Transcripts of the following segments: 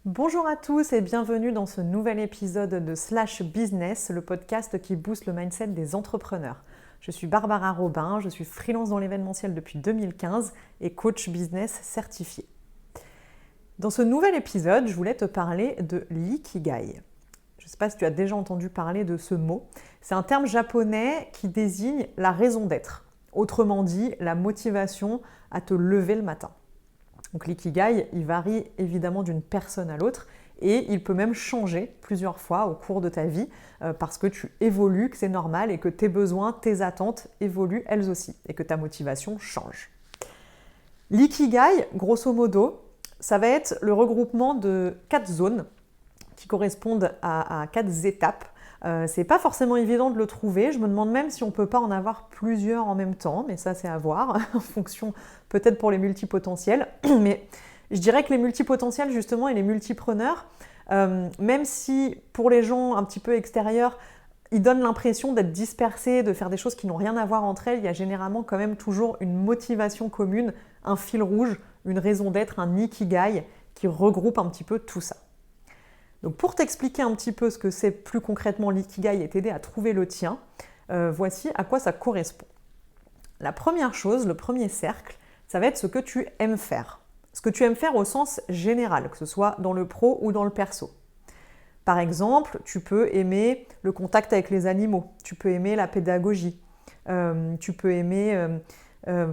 Bonjour à tous et bienvenue dans ce nouvel épisode de Slash Business, le podcast qui booste le mindset des entrepreneurs. Je suis Barbara Robin, je suis freelance dans l'événementiel depuis 2015 et coach business certifié. Dans ce nouvel épisode, je voulais te parler de l'ikigai. Je ne sais pas si tu as déjà entendu parler de ce mot. C'est un terme japonais qui désigne la raison d'être. Autrement dit, la motivation à te lever le matin. Donc l'ikigai, il varie évidemment d'une personne à l'autre et il peut même changer plusieurs fois au cours de ta vie parce que tu évolues, que c'est normal et que tes besoins, tes attentes évoluent elles aussi et que ta motivation change. L'ikigai, grosso modo, ça va être le regroupement de 4 zones qui correspondent à 4 étapes. C'est pas forcément évident de le trouver. Je me demande même si on peut pas en avoir plusieurs en même temps, mais ça c'est à voir, en fonction peut-être pour les multipotentiels. Mais je dirais que les multipotentiels justement et les multipreneurs, même si pour les gens un petit peu extérieurs, ils donnent l'impression d'être dispersés, de faire des choses qui n'ont rien à voir entre elles, il y a généralement quand même toujours une motivation commune, un fil rouge, une raison d'être, un ikigai qui regroupe un petit peu tout ça. Donc pour t'expliquer un petit peu ce que c'est plus concrètement l'ikigai et t'aider à trouver le tien, voici à quoi ça correspond. La première chose, le premier cercle, ça va être ce que tu aimes faire. Ce que tu aimes faire au sens général, que ce soit dans le pro ou dans le perso. Par exemple, tu peux aimer le contact avec les animaux, tu peux aimer la pédagogie, tu peux aimer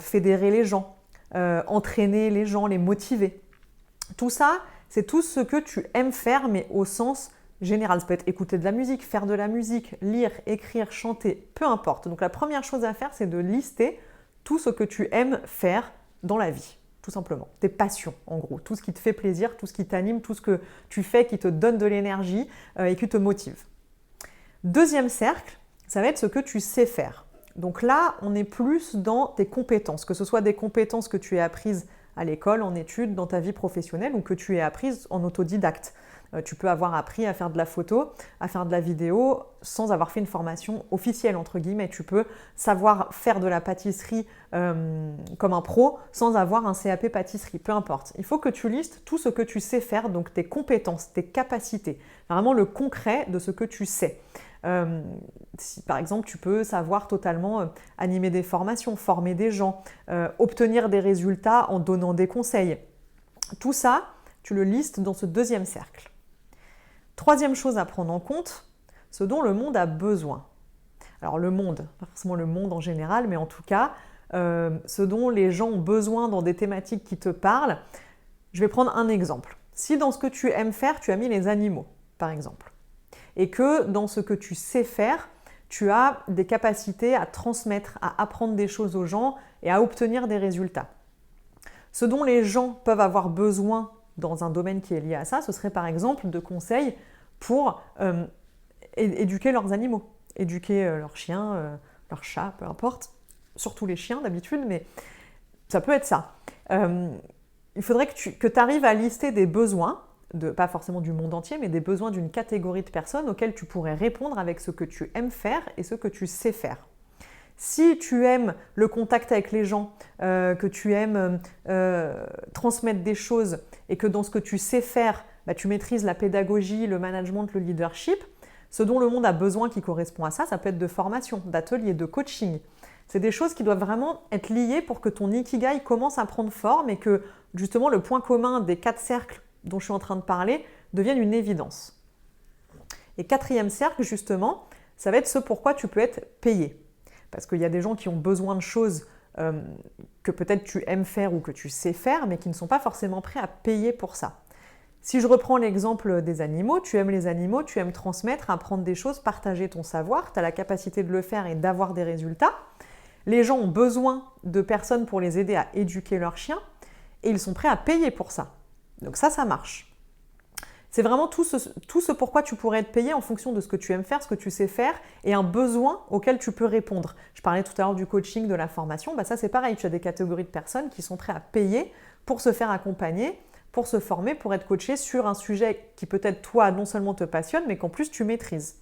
fédérer les gens, entraîner les gens, les motiver. Tout ça, c'est tout ce que tu aimes faire, mais au sens général. Ça peut être écouter de la musique, faire de la musique, lire, écrire, chanter, peu importe. Donc la première chose à faire, c'est de lister tout ce que tu aimes faire dans la vie, tout simplement. Tes passions, en gros. Tout ce qui te fait plaisir, tout ce qui t'anime, tout ce que tu fais qui te donne de l'énergie et qui te motive. Deuxième cercle, ça va être ce que tu sais faire. Donc là, on est plus dans tes compétences, que ce soit des compétences que tu aies apprises à l'école, en études, dans ta vie professionnelle ou que tu aies apprise en autodidacte. Tu peux avoir appris à faire de la photo, à faire de la vidéo sans avoir fait une formation officielle, entre guillemets. Tu peux savoir faire de la pâtisserie comme un pro sans avoir un CAP pâtisserie, peu importe. Il faut que tu listes tout ce que tu sais faire, donc tes compétences, tes capacités, vraiment le concret de ce que tu sais. Si par exemple tu peux savoir totalement animer des formations, former des gens, obtenir des résultats en donnant des conseils. Tout ça, tu le listes dans ce deuxième cercle. Troisième chose à prendre en compte, ce dont le monde a besoin. Alors le monde, pas forcément le monde en général, mais en tout cas, ce dont les gens ont besoin dans des thématiques qui te parlent. Je vais prendre un exemple. Si dans ce que tu aimes faire, tu as mis les animaux, par exemple, et que dans ce que tu sais faire, tu as des capacités à transmettre, à apprendre des choses aux gens et à obtenir des résultats. Ce dont les gens peuvent avoir besoin dans un domaine qui est lié à ça, ce serait par exemple de conseils pour éduquer leurs animaux, éduquer leurs chiens, leurs chats, peu importe, surtout les chiens d'habitude, mais ça peut être ça. Il faudrait que tu arrives à lister des besoins, pas forcément du monde entier, mais des besoins d'une catégorie de personnes auxquelles tu pourrais répondre avec ce que tu aimes faire et ce que tu sais faire. Si tu aimes le contact avec les gens, que tu aimes transmettre des choses et que dans ce que tu sais faire, tu maîtrises la pédagogie, le management, le leadership, ce dont le monde a besoin qui correspond à ça, ça peut être de formation, d'ateliers, de coaching. C'est des choses qui doivent vraiment être liées pour que ton ikigai commence à prendre forme et que justement le point commun des 4 cercles dont je suis en train de parler devienne une évidence. Et quatrième cercle, justement, ça va être ce pourquoi tu peux être payé. Parce qu'il y a des gens qui ont besoin de choses que peut-être tu aimes faire ou que tu sais faire, mais qui ne sont pas forcément prêts à payer pour ça. Si je reprends l'exemple des animaux, tu aimes transmettre, apprendre des choses, partager ton savoir, tu as la capacité de le faire et d'avoir des résultats. Les gens ont besoin de personnes pour les aider à éduquer leurs chiens et ils sont prêts à payer pour ça. Donc ça marche. C'est vraiment tout ce pourquoi tu pourrais être payé en fonction de ce que tu aimes faire, ce que tu sais faire et un besoin auquel tu peux répondre. Je parlais tout à l'heure du coaching, de la formation, ça c'est pareil, tu as des catégories de personnes qui sont prêtes à payer pour se faire accompagner, pour se former, pour être coaché sur un sujet qui peut-être toi non seulement te passionne, mais qu'en plus tu maîtrises.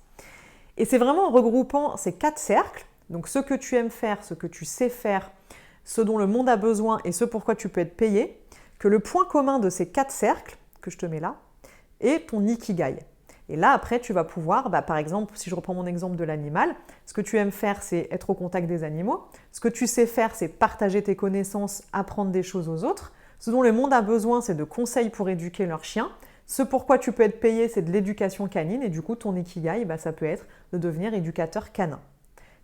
Et c'est vraiment en regroupant ces 4 cercles, donc ce que tu aimes faire, ce que tu sais faire, ce dont le monde a besoin et ce pourquoi tu peux être payé, que le point commun de ces 4 cercles, que je te mets là, et ton ikigai. Et là, après, tu vas pouvoir, par exemple, si je reprends mon exemple de l'animal, ce que tu aimes faire, c'est être au contact des animaux. Ce que tu sais faire, c'est partager tes connaissances, apprendre des choses aux autres. Ce dont le monde a besoin, c'est de conseils pour éduquer leurs chiens. Ce pourquoi tu peux être payé, c'est de l'éducation canine. Et du coup, ton ikigai, ça peut être de devenir éducateur canin.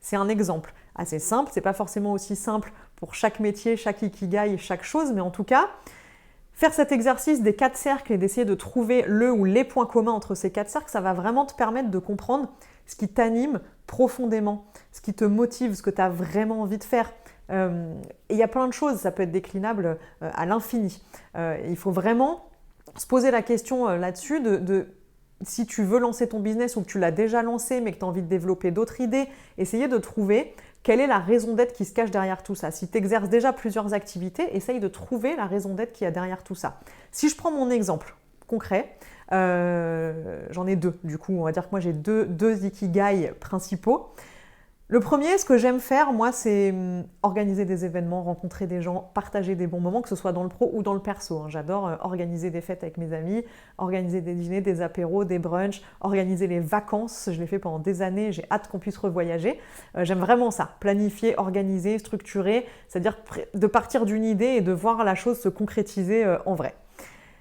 C'est un exemple assez simple. C'est pas forcément aussi simple pour chaque métier, chaque ikigai, chaque chose. Mais en tout cas, faire cet exercice des 4 cercles et d'essayer de trouver le ou les points communs entre ces 4 cercles, ça va vraiment te permettre de comprendre ce qui t'anime profondément, ce qui te motive, ce que tu as vraiment envie de faire. Et il y a plein de choses, ça peut être déclinable à l'infini. Il faut vraiment se poser la question là-dessus de si tu veux lancer ton business ou que tu l'as déjà lancé mais que tu as envie de développer d'autres idées, essayer de trouver quelle est la raison d'être qui se cache derrière tout ça. Si tu exerces déjà plusieurs activités, essaye de trouver la raison d'être qu'il y a derrière tout ça. Si je prends mon exemple concret, j'en ai 2 du coup, on va dire que moi j'ai deux ikigai principaux. Le premier, ce que j'aime faire, moi, c'est organiser des événements, rencontrer des gens, partager des bons moments, que ce soit dans le pro ou dans le perso. J'adore organiser des fêtes avec mes amis, organiser des dîners, des apéros, des brunchs, organiser les vacances. Je l'ai fait pendant des années, j'ai hâte qu'on puisse revoyager. J'aime vraiment ça, planifier, organiser, structurer, c'est-à-dire de partir d'une idée et de voir la chose se concrétiser en vrai.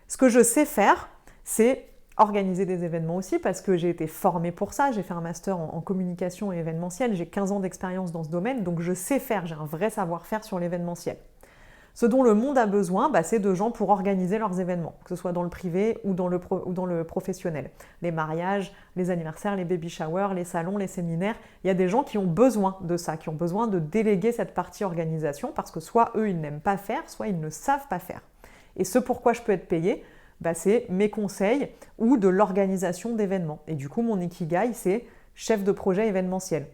Ce que je sais faire, c'est organiser des événements aussi parce que j'ai été formée pour ça, j'ai fait un master en communication et événementiel, j'ai 15 ans d'expérience dans ce domaine, donc je sais faire, j'ai un vrai savoir-faire sur l'événementiel. Ce dont le monde a besoin, c'est de gens pour organiser leurs événements, que ce soit dans le privé ou dans le professionnel. Les mariages, les anniversaires, les baby showers, les salons, les séminaires, il y a des gens qui ont besoin de ça, qui ont besoin de déléguer cette partie organisation parce que soit eux, ils n'aiment pas faire, soit ils ne savent pas faire. Et ce pourquoi je peux être payée, c'est mes conseils ou de l'organisation d'événements. Et du coup, mon ikigai, c'est chef de projet événementiel.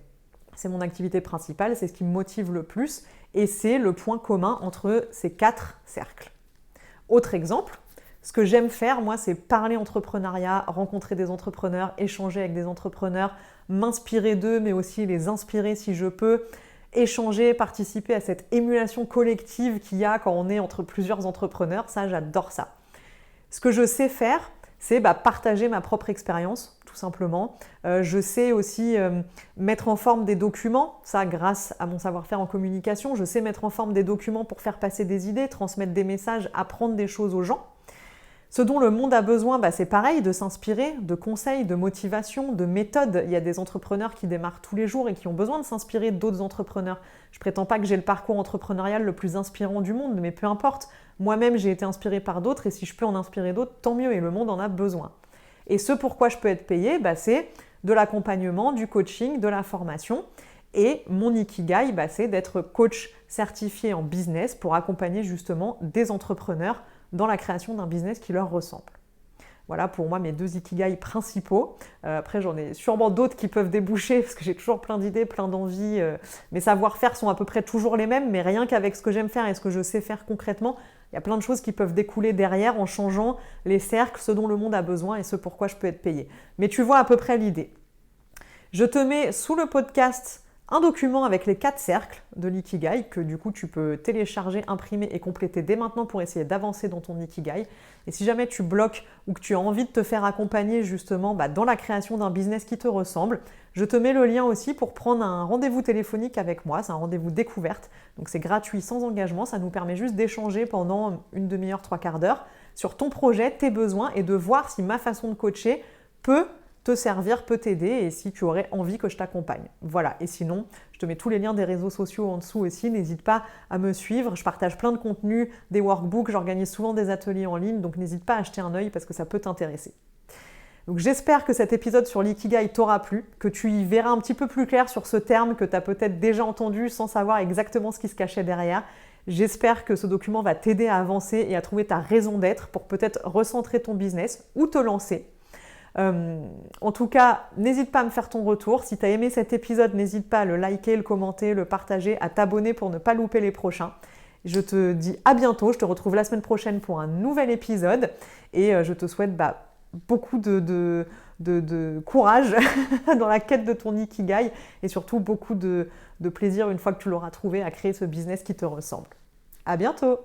C'est mon activité principale, c'est ce qui me motive le plus et c'est le point commun entre ces 4 cercles. Autre exemple, ce que j'aime faire, moi, c'est parler entrepreneuriat, rencontrer des entrepreneurs, échanger avec des entrepreneurs, m'inspirer d'eux, mais aussi les inspirer si je peux, échanger, participer à cette émulation collective qu'il y a quand on est entre plusieurs entrepreneurs. Ça, j'adore ça. Ce que je sais faire, c'est partager ma propre expérience, tout simplement. Je sais aussi mettre en forme des documents, ça grâce à mon savoir-faire en communication. Je sais mettre en forme des documents pour faire passer des idées, transmettre des messages, apprendre des choses aux gens. Ce dont le monde a besoin, c'est pareil, de s'inspirer, de conseils, de motivation, de méthodes. Il y a des entrepreneurs qui démarrent tous les jours et qui ont besoin de s'inspirer d'autres entrepreneurs. Je ne prétends pas que j'ai le parcours entrepreneurial le plus inspirant du monde, mais peu importe. Moi-même, j'ai été inspirée par d'autres et si je peux en inspirer d'autres, tant mieux et le monde en a besoin. Et ce pourquoi je peux être payée, c'est de l'accompagnement, du coaching, de la formation. Et mon ikigai, c'est d'être coach certifié en business pour accompagner justement des entrepreneurs dans la création d'un business qui leur ressemble. Voilà pour moi mes 2 ikigai principaux. Après, j'en ai sûrement d'autres qui peuvent déboucher parce que j'ai toujours plein d'idées, plein d'envies. Mes savoir-faire sont à peu près toujours les mêmes, mais rien qu'avec ce que j'aime faire et ce que je sais faire concrètement, il y a plein de choses qui peuvent découler derrière en changeant les cercles, ce dont le monde a besoin et ce pourquoi je peux être payée. Mais tu vois à peu près l'idée. Je te mets sous le podcast un document avec les 4 cercles de l'ikigai que du coup tu peux télécharger, imprimer et compléter dès maintenant pour essayer d'avancer dans ton ikigai. Et si jamais tu bloques ou que tu as envie de te faire accompagner justement dans la création d'un business qui te ressemble, je te mets le lien aussi pour prendre un rendez-vous téléphonique avec moi. C'est un rendez-vous découverte, donc c'est gratuit, sans engagement. Ça nous permet juste d'échanger pendant une demi-heure, 3/4 d'heure sur ton projet, tes besoins et de voir si ma façon de coacher peut te servir, peut t'aider et si tu aurais envie que je t'accompagne. Voilà, et sinon, je te mets tous les liens des réseaux sociaux en dessous aussi, n'hésite pas à me suivre, je partage plein de contenus, des workbooks, j'organise souvent des ateliers en ligne, donc n'hésite pas à jeter un œil parce que ça peut t'intéresser. Donc j'espère que cet épisode sur l'ikigai t'aura plu, que tu y verras un petit peu plus clair sur ce terme que tu as peut-être déjà entendu sans savoir exactement ce qui se cachait derrière. J'espère que ce document va t'aider à avancer et à trouver ta raison d'être pour peut-être recentrer ton business ou te lancer. En tout cas, n'hésite pas à me faire ton retour. Si tu as aimé cet épisode, n'hésite pas à le liker, le commenter, le partager, à t'abonner pour ne pas louper les prochains. Je te dis à bientôt, je te retrouve la semaine prochaine pour un nouvel épisode et je te souhaite beaucoup de courage dans la quête de ton ikigai et surtout beaucoup de plaisir une fois que tu l'auras trouvé à créer ce business qui te ressemble. À bientôt!